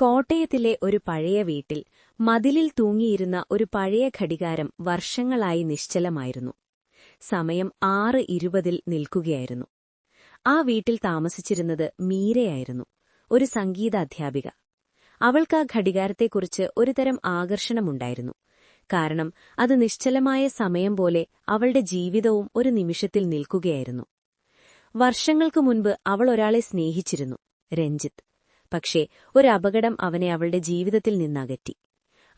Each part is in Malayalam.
കോട്ടയത്തിലെ ഒരു പഴയ വീട്ടിൽ മതിലിൽ തൂങ്ങിയിരുന്ന ഒരു പഴയ ഘടികാരം വർഷങ്ങളായി നിശ്ചലമായിരുന്നു. സമയം 6:20 നിൽക്കുകയായിരുന്നു. ആ വീട്ടിൽ താമസിച്ചിരുന്നത് മീരയായിരുന്നു, ഒരു സംഗീത അധ്യാപിക. അവൾക്ക് ആ ഘടികാരത്തെക്കുറിച്ച് ഒരുതരം ആകർഷണമുണ്ടായിരുന്നു. കാരണം അത് നിശ്ചലമായ സമയം പോലെ അവളുടെ ജീവിതവും ഒരു നിമിഷത്തിൽ നിൽക്കുകയായിരുന്നു. വർഷങ്ങൾക്കു മുൻപ് അവൾ ഒരാളെ സ്നേഹിച്ചിരുന്നു, രഞ്ജിത്ത്. പക്ഷേ ഒരപകടം അവനെ അവളുടെ ജീവിതത്തിൽ നിന്നകറ്റി.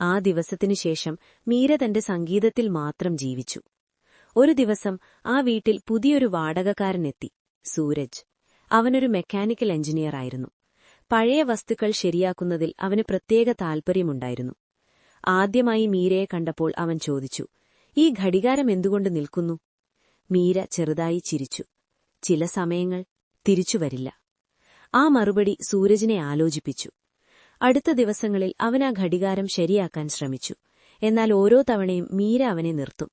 ആ ദിവസത്തിനുശേഷം മീര തന്റെ സംഗീതത്തിൽ മാത്രം ജീവിച്ചു. ഒരു ദിവസം ആ വീട്ടിൽ പുതിയൊരു വാടകക്കാരനെത്തി, സൂരജ്. അവനൊരു മെക്കാനിക്കൽ എഞ്ചിനീയറായിരുന്നു. പഴയ വസ്തുക്കൾ ശരിയാക്കുന്നതിൽ അവന് പ്രത്യേക താൽപര്യമുണ്ടായിരുന്നു. ആദ്യമായി മീരയെ കണ്ടപ്പോൾ അവൻ ചോദിച്ചു, "ഈ ഘടികാരം എന്തുകൊണ്ട് നിൽക്കുന്നു?" മീര ചെറുതായി ചിരിച്ചു. "ചില സമയങ്ങൾ തിരിച്ചുവരില്ല." ആ മറുപടി സൂരജിനെ ആലോചിപ്പിച്ചു. അടുത്ത ദിവസങ്ങളിൽ അവൻ ആ ഘടികാരം ശരിയാക്കാൻ ശ്രമിച്ചു. എന്നാൽ ഓരോ തവണയും മീര അവനെ നിർത്തും.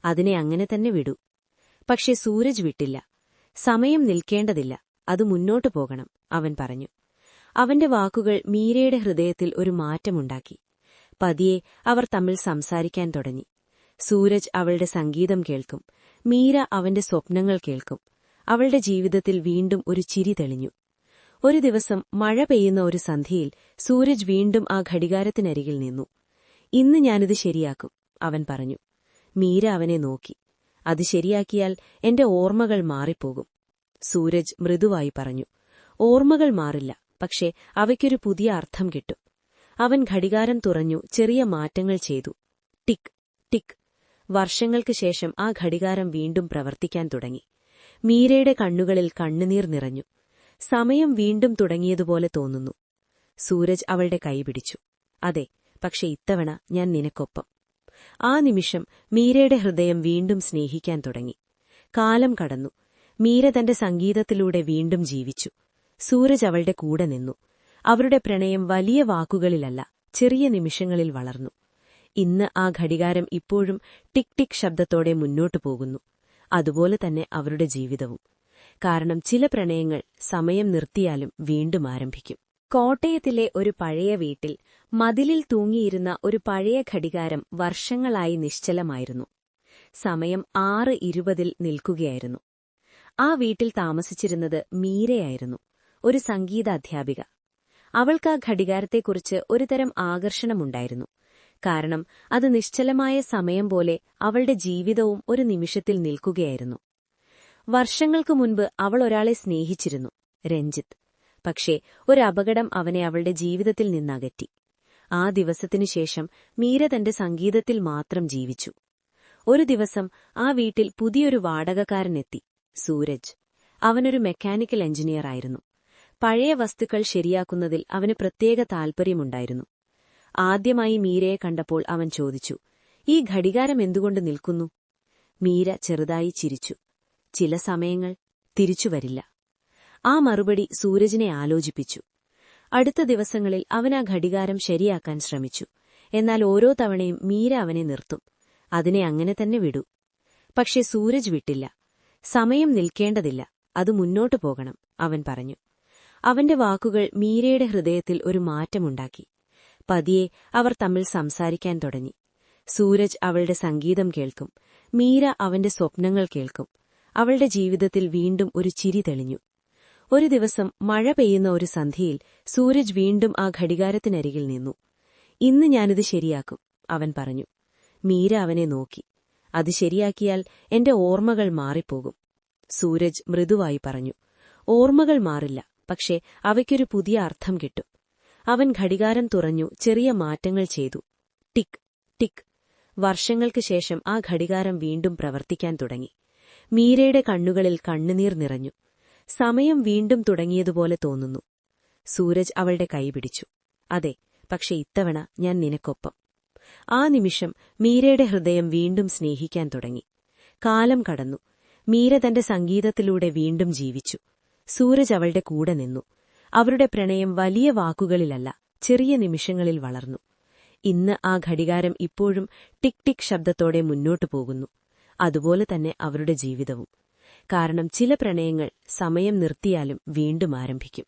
"അതിനെ അങ്ങനെ തന്നെ വിടൂ." പക്ഷെ സൂരജ് വിട്ടില്ല. "സമയം നിൽക്കേണ്ടതില്ല, അത് മുന്നോട്ടു പോകണം," അവൻ പറഞ്ഞു. അവന്റെ വാക്കുകൾ മീരയുടെ ഹൃദയത്തിൽ ഒരു മാറ്റമുണ്ടാക്കി. പതിയെ അവർ തമ്മിൽ സംസാരിക്കാൻ തുടങ്ങി. സൂരജ് അവളുടെ സംഗീതം കേൾക്കും, മീര അവന്റെ സ്വപ്നങ്ങൾ കേൾക്കും. അവളുടെ ജീവിതത്തിൽ വീണ്ടും ഒരു ചിരി തെളിഞ്ഞു. ഒരു ദിവസം മഴ പെയ്യുന്ന ഒരു സന്ധ്യയിൽ സൂരജ് വീണ്ടും ആ ഘടികാരത്തിനരികിൽ നിന്നു. "ഇന്ന് ഞാനിത് ശരിയാക്കും," അവൻ പറഞ്ഞു. മീര അവനെ നോക്കി. "അത് ശരിയാക്കിയാൽ എന്റെ ഓർമ്മകൾ മാറിപ്പോകും." സൂരജ് മൃദുവായി പറഞ്ഞു. "ഓർമ്മകൾ മാറില്ല, പക്ഷേ അവയ്ക്കൊരു പുതിയ അർത്ഥം കിട്ടും." അവൻ ഘടികാരം തുറന്നു ചെറിയ മാറ്റങ്ങൾ ചെയ്തു. ടിക് ടിക്. വർഷങ്ങൾക്ക് ശേഷം ആ ഘടികാരം വീണ്ടും പ്രവർത്തിക്കാൻ തുടങ്ങി. മീരയുടെ കണ്ണുകളിൽ കണ്ണുനീർ നിറഞ്ഞു. "സമയം വീണ്ടും തുടങ്ങിയതുപോലെ തോന്നുന്നു." സൂരജ് അവളുടെ കൈ പിടിച്ചു. "അതെ, പക്ഷെ ഇത്തവണ ഞാൻ നിനക്കൊപ്പം." ആ നിമിഷം മീരയുടെ ഹൃദയം വീണ്ടും സ്നേഹിക്കാൻ തുടങ്ങി. കാലം കടന്നു. മീര തന്റെ സംഗീതത്തിലൂടെ വീണ്ടും ജീവിച്ചു. സൂരജ് അവളുടെ കൂടെ നിന്നു. അവരുടെ പ്രണയം വലിയ വാക്കുകളിലല്ല, ചെറിയ നിമിഷങ്ങളിൽ വളർന്നു. ഇന്ന് ആ ഘടികാരം ഇപ്പോഴും ടിക് ടിക് ശബ്ദത്തോടെ മുന്നോട്ടു പോകുന്നു. അതുപോലെ തന്നെ അവരുടെ ജീവിതവും. കാരണം ചില പ്രണയങ്ങൾ സമയം നിർത്തിയാലും വീണ്ടും ആരംഭിക്കും. കോട്ടയത്തിലെ ഒരു പഴയ വീട്ടിൽ മതിലിൽ തൂങ്ങിയിരുന്ന ഒരു പഴയ ഘടികാരം വർഷങ്ങളായി നിശ്ചലമായിരുന്നു. സമയം 6:20 നിൽക്കുകയായിരുന്നു. ആ വീട്ടിൽ താമസിച്ചിരുന്നത് മീരയായിരുന്നു, ഒരു സംഗീത അധ്യാപിക. അവൾക്ക് ആ ഘടികാരത്തെക്കുറിച്ച് ഒരുതരം ആകർഷണമുണ്ടായിരുന്നു. കാരണം അത് നിശ്ചലമായ സമയം പോലെ അവളുടെ ജീവിതവും ഒരു നിമിഷത്തിൽ നിൽക്കുകയായിരുന്നു. വർഷങ്ങൾക്കു മുൻപ് അവൾ ഒരാളെ സ്നേഹിച്ചിരുന്നു, രഞ്ജിത്ത്. പക്ഷേ ഒരപകടം അവനെ അവളുടെ ജീവിതത്തിൽ നിന്നകറ്റി. ആ ദിവസത്തിനുശേഷം മീര തന്റെ സംഗീതത്തിൽ മാത്രം ജീവിച്ചു. ഒരു ദിവസം ആ വീട്ടിൽ പുതിയൊരു വാടകക്കാരനെത്തി, സൂരജ്. അവനൊരു മെക്കാനിക്കൽ എഞ്ചിനീയറായിരുന്നു. പഴയ വസ്തുക്കൾ ശരിയാക്കുന്നതിൽ അവന് പ്രത്യേക താൽപര്യമുണ്ടായിരുന്നു. ആദ്യമായി മീരയെ കണ്ടപ്പോൾ അവൻ ചോദിച്ചു, "ഈ ഘടികാരം എന്തുകൊണ്ട് നിൽക്കുന്നു?" മീര ചെറുതായി ചിരിച്ചു. "ചില സമയങ്ങൾ തിരിച്ചുവരില്ല." ആ മറുപടി സൂരജിനെ ആലോചിപ്പിച്ചു. അടുത്ത ദിവസങ്ങളിൽ അവൻ ആ ഘടികാരം ശരിയാക്കാൻ ശ്രമിച്ചു. എന്നാൽ ഓരോ തവണയും മീര അവനെ നിർത്തും. "അതിനെ അങ്ങനെ തന്നെ വിടൂ." പക്ഷെ സൂരജ് വിട്ടില്ല. "സമയം നിൽക്കേണ്ടതില്ല, അത് മുന്നോട്ടു പോകണം," അവൻ പറഞ്ഞു. അവന്റെ വാക്കുകൾ മീരയുടെ ഹൃദയത്തിൽ ഒരു മാറ്റമുണ്ടാക്കി. പതിയെ അവർ തമ്മിൽ സംസാരിക്കാൻ തുടങ്ങി. സൂരജ് അവളുടെ സംഗീതം കേൾക്കും, മീര അവന്റെ സ്വപ്നങ്ങൾ കേൾക്കും. അവളുടെ ജീവിതത്തിൽ വീണ്ടും ഒരു ചിരി തെളിഞ്ഞു. ഒരു ദിവസം മഴ പെയ്യുന്ന ഒരു സന്ധ്യയിൽ സൂരജ് വീണ്ടും ആ ഘടികാരത്തിനരികിൽ നിന്നു. "ഇന്ന് ഞാനിത് ശരിയാക്കും," അവൻ പറഞ്ഞു. മീര അവനെ നോക്കി. "അത് ശരിയാക്കിയാൽ എന്റെ ഓർമ്മകൾ മാറിപ്പോകും." സൂരജ് മൃദുവായി പറഞ്ഞു. "ഓർമ്മകൾ മാറില്ല, പക്ഷേ അവയ്ക്കൊരു പുതിയ അർത്ഥം കിട്ടും." അവൻ ഘടികാരം തുറന്നു ചെറിയ മാറ്റങ്ങൾ ചെയ്തു. ടിക് ടിക്. വർഷങ്ങൾക്ക് ശേഷം ആ ഘടികാരം വീണ്ടും പ്രവർത്തിക്കാൻ തുടങ്ങി. മീരയുടെ കണ്ണുകളിൽ കണ്ണുനീർ നിറഞ്ഞു. "സമയം വീണ്ടും തുടങ്ങിയതുപോലെ തോന്നുന്നു." സൂരജ് അവളുടെ കൈ പിടിച്ചു. "അതെ, പക്ഷെ ഇത്തവണ ഞാൻ നിനക്കൊപ്പം." ആ നിമിഷം മീരയുടെ ഹൃദയം വീണ്ടും സ്നേഹിക്കാൻ തുടങ്ങി. കാലം കടന്നു. മീര തന്റെ സംഗീതത്തിലൂടെ വീണ്ടും ജീവിച്ചു. സൂരജ് അവളുടെ കൂടെ നിന്നു. അവരുടെ പ്രണയം വലിയ വാക്കുകളിലല്ല, ചെറിയ നിമിഷങ്ങളിൽ വളർന്നു. ഇന്ന് ആ ഘടികാരം ഇപ്പോഴും ടിക് ടിക് ശബ്ദത്തോടെ മുന്നോട്ടു പോകുന്നു. അതുപോലെ തന്നെ അവരുടെ ജീവിതവും. കാരണം ചില പ്രണയങ്ങൾ സമയം നിർത്തിയാലും വീണ്ടും ആരംഭിക്കും.